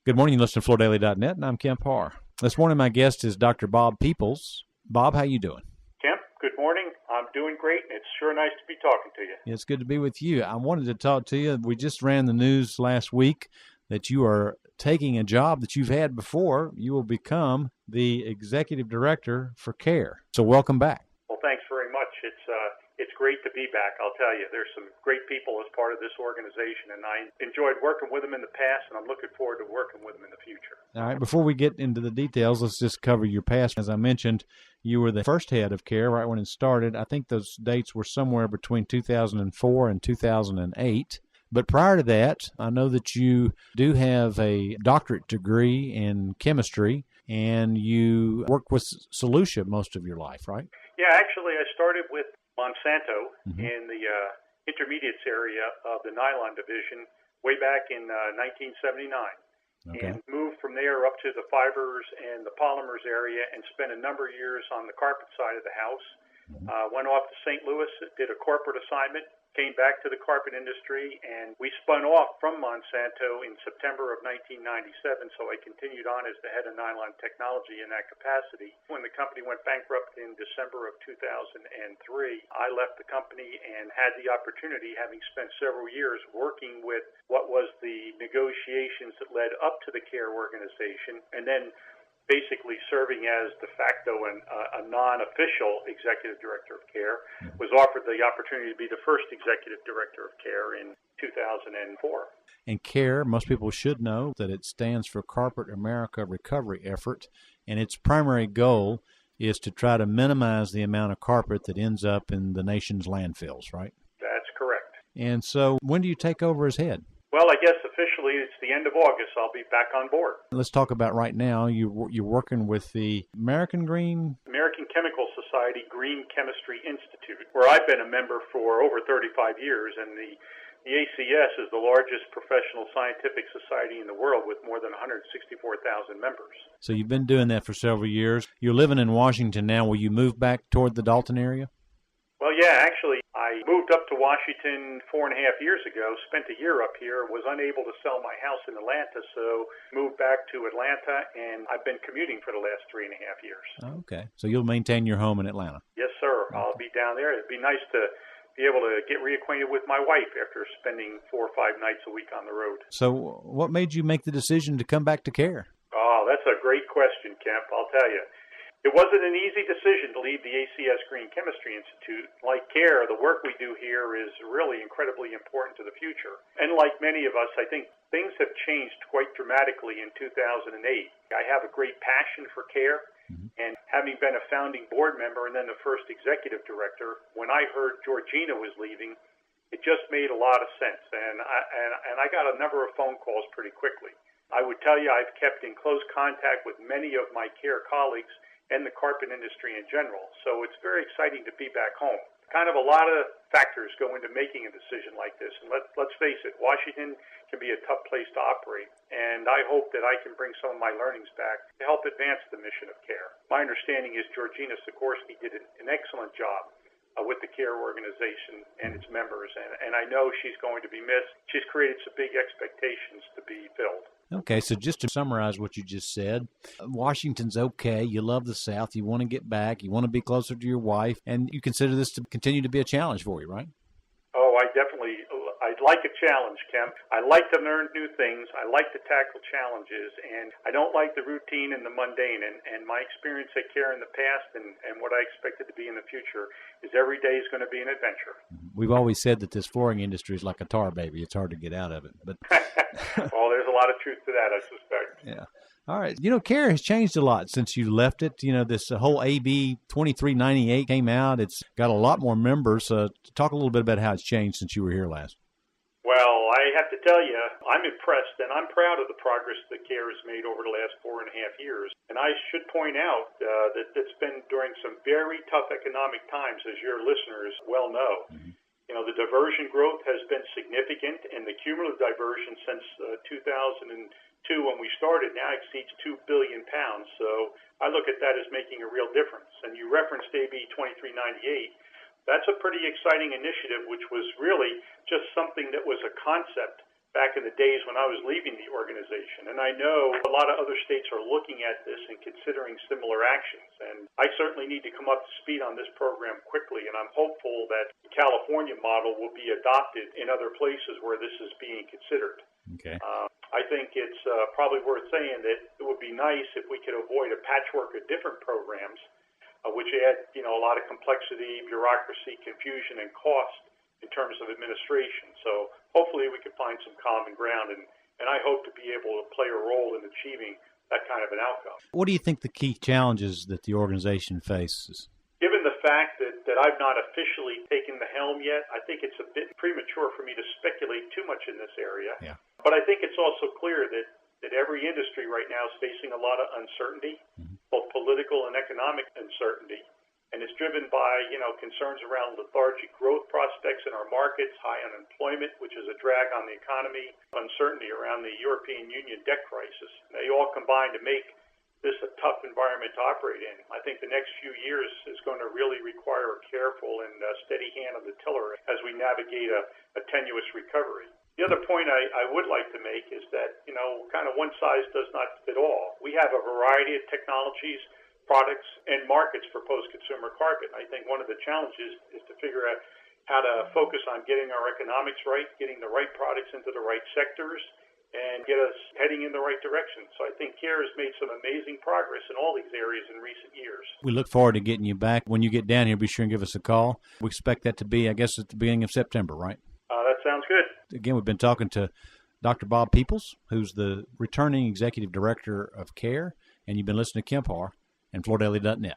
Good morning. You listen to FloorDaily.net, and I'm Kemp Harr. This morning, my guest is Dr. Bob Peoples. Bob, how you doing? Kemp, good morning. I'm doing great, and it's sure nice to be talking to you. It's good to be with you. I wanted to talk to you. We just ran the news last week that you are taking a job that you've had before. You will become the executive director for CARE. So welcome back. Well, thanks very much. It's great to be back, I'll tell you. There's some great people as part of this organization, and I enjoyed working with them in the past, and I'm looking forward to working with them in the future. All right, before we get into the details, let's just cover your past. As I mentioned, you were the first head of CARE right when it started. I think those dates were somewhere between 2004 and 2008. But prior to that, I know that you do have a doctorate degree in chemistry, and you worked with Solutia most of your life, right? Yeah, actually, I started with Monsanto in the intermediates area of the nylon division way back in 1979. Okay. And moved from there up to the fibers and the polymers area and spent a number of years on the carpet side of the house. Went off to St. Louis, did a corporate assignment, came back to the carpet industry, and we spun off from Monsanto in September of 1997, so I continued on as the head of nylon technology in that capacity. When the company went bankrupt in December of 2003, I left the company and had the opportunity, having spent several years working with what was the negotiations that led up to the CARE organization, and then basically serving as de facto and a non-official executive director of CARE, was offered the opportunity to be the first executive director of CARE in 2004. And CARE, most people should know that it stands for Carpet America Recovery Effort, and its primary goal is to try to minimize the amount of carpet that ends up in the nation's landfills, right? That's correct. And so when do you take over as head? Well, I guess officially it's the end of August. I'll be back on board. Let's talk about right now. You're working with the American Chemical Society Green Chemistry Institute, where I've been a member for over 35 years, and the ACS is the largest professional scientific society in the world with more than 164,000 members. So you've been doing that for several years. You're living in Washington now. Will you move back toward the Dalton area? Well, yeah, actually, I moved up to Washington 4.5 years ago, spent a year up here, was unable to sell my house in Atlanta, so moved back to Atlanta, and I've been commuting for the last 3.5 years. Okay. So you'll maintain your home in Atlanta? Yes, sir. Okay. I'll be down there. It'd be nice to be able to get reacquainted with my wife after spending 4 or 5 nights a week on the road. So what made you make the decision to come back to CARE? Oh, that's a great question, Kemp, I'll tell you. It wasn't an easy decision to leave the ACS Green Chemistry Institute. Like CARE, the work we do here is really incredibly important to the future. And like many of us, I think things have changed quite dramatically in 2008. I have a great passion for CARE, and having been a founding board member and then the first executive director, when I heard Georgina was leaving, it just made a lot of sense. And I got a number of phone calls pretty quickly. I would tell you I've kept in close contact with many of my CARE colleagues and the carpet industry in general. So it's very exciting to be back home. Kind of a lot of factors go into making a decision like this. And let's face it, Washington can be a tough place to operate. And I hope that I can bring some of my learnings back to help advance the mission of CARE. My understanding is Georgina Sikorsky did an excellent job with the CARE organization and its members. And I know she's going to be missed. She's created some big expectations to be filled. Okay, so just to summarize what you just said, Washington's okay. You love the South. You want to get back. You want to be closer to your wife. And you consider this to continue to be a challenge for you, right? Oh, I'd like a challenge, Kemp. I like to learn new things. I like to tackle challenges. And I don't like the routine and the mundane. And my experience at CARE in the past and what I expect it to be in the future is every day is going to be an adventure. We've always said that this flooring industry is like a tar baby. It's hard to get out of it. But well, there's a lot of truth to that, I suspect. Yeah. All right. CARE has changed a lot since you left it. This whole AB 2398 came out. It's got a lot more members. Talk a little bit about how it's changed since you were here last. Well, I have to tell you, I'm impressed, and I'm proud of the progress that CARE has made over the last 4.5 years. And I should point out that it's been during some very tough economic times, as your listeners well know. The diversion growth has been significant, and the cumulative diversion since 2002 when we started now exceeds 2 billion pounds. So I look at that as making a real difference. And you referenced AB 2398. That's a pretty exciting initiative, which was really just something that was a concept back in the days when I was leaving the organization. And I know a lot of other states are looking at this and considering similar actions. And I certainly need to come up to speed on this program quickly, and I'm hopeful that the California model will be adopted in other places where this is being considered. Okay. I think it's probably worth saying that it would be nice if we could avoid a patchwork of different programs, which add, a lot of complexity, bureaucracy, confusion, and cost in terms of administration. So hopefully we can find some common ground, and I hope to be able to play a role in achieving that kind of an outcome. What do you think the key challenges that the organization faces? Given the fact that I've not officially taken the helm yet, I think it's a bit premature for me to speculate too much in this area. Yeah. But I think it's also clear that every industry right now is facing a lot of uncertainty, both political and economic uncertainty. And it's driven by, concerns around lethargic growth prospects in our markets, high unemployment, which is a drag on the economy, uncertainty around the European Union debt crisis. They all combine to make this a tough environment to operate in. I think the next few years is going to really require a careful and steady hand on the tiller as we navigate a tenuous recovery. The other point I would like to make is that, kind of one size does not fit all. We have a variety of technologies, products, and markets for post-consumer carpet. I think one of the challenges is to figure out how to focus on getting our economics right, getting the right products into the right sectors, and get us heading in the right direction. So I think CARE has made some amazing progress in all these areas in recent years. We look forward to getting you back. When you get down here, be sure and give us a call. We expect that to be, I guess, at the beginning of September, right? That sounds good. Again, we've been talking to Dr. Bob Peoples, who's the returning executive director of CARE, and you've been listening to Kemp Harr and FloorDaily.net.